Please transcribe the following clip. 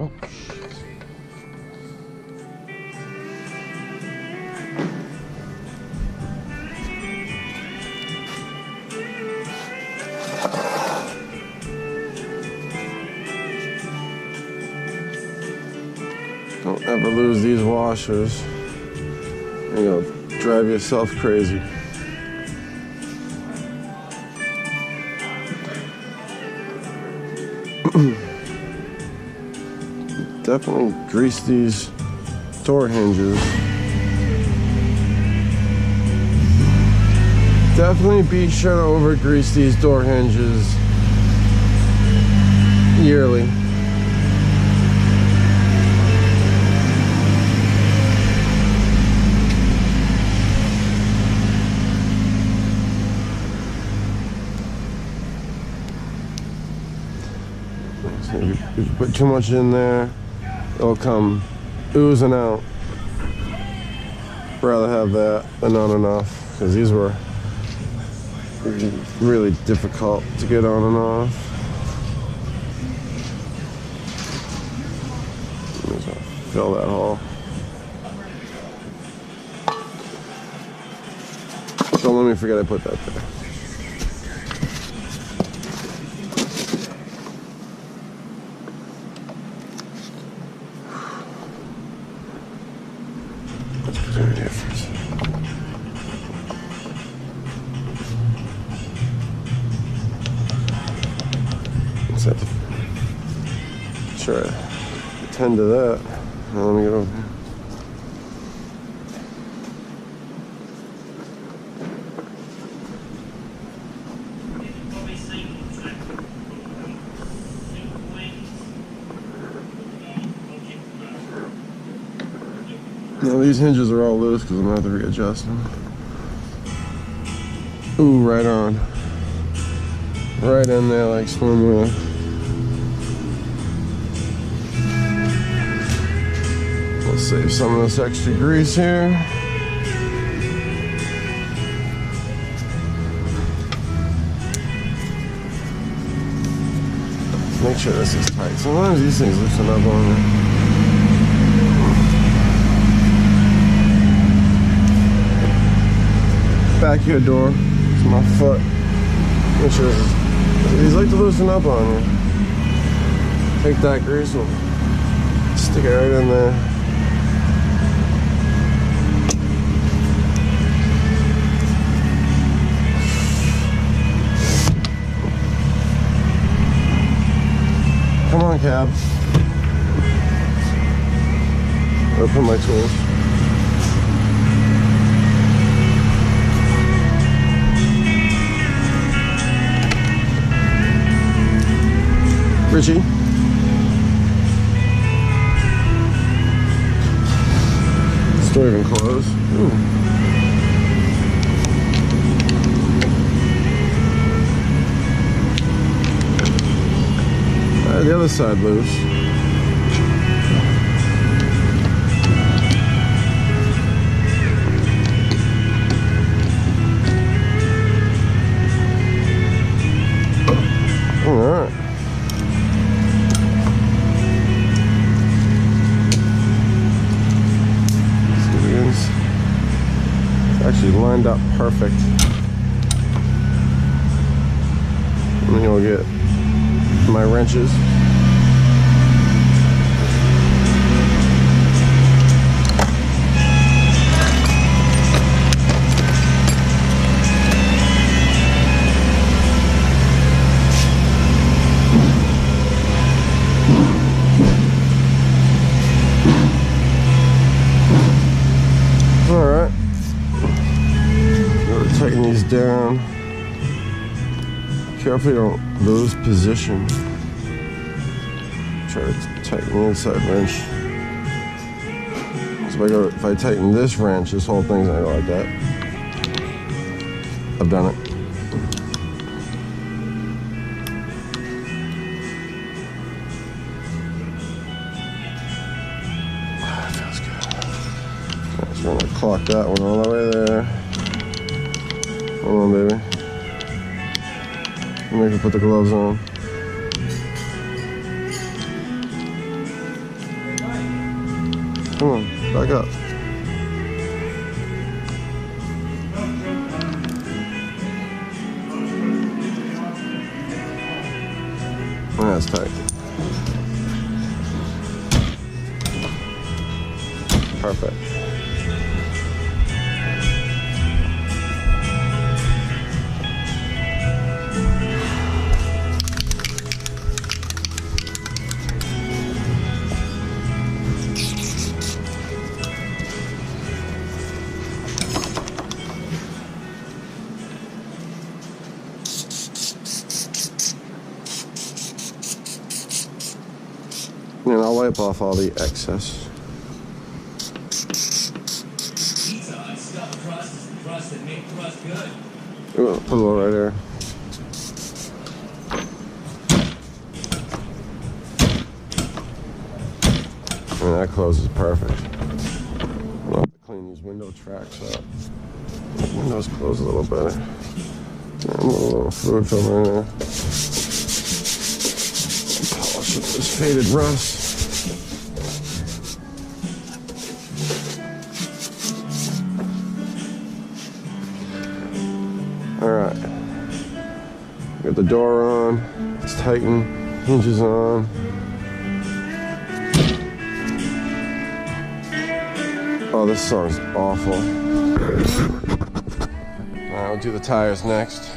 Oh. Don't ever lose these washers. You'll drive yourself crazy. Definitely grease these door hinges. Definitely be sure to over grease these door hinges yearly. If you put too much in there, it'll come oozing out. Rather have that than not enough, because these were really difficult to get on and off. Just fill that hole. Don't let me forget I put that there. Sure, attend to that. Now let me get over here. Now these hinges are all loose because I'm going to have to readjust them. Ooh, right on. Right in there like swimwear. We'll save some of this extra grease here. Make sure this is tight. Sometimes these things loosen up on me. Back here door. It's my foot. Make sure this is, these like to loosen up on you. Take that grease and stick it right in there. Come on, cab. Open my tools. Richie. Store even closed. Ooh. The other side loose. All right. It's actually lined up perfect. And then you'll get my wrenches. Alright. Go to tighten these down. Carefully don't lose position. Try to tighten the inside wrench. So if I tighten this wrench, this whole thing's gonna go like that. I've done it. That feels good. Right, so I'm gonna clock that one all the way there. Hold on, baby. Let me put the gloves on. Come on, back up. That's tight. Perfect. And I'll wipe off all the excess. Ooh, put a little right there. And that closes perfect. I'll have to clean these window tracks up. Windows close a little better. A little fluid filter in there. Polish up this faded rust. Alright. Got the door on. It's tightened. Hinges on. Oh, this song's awful. Alright, we'll do the tires next.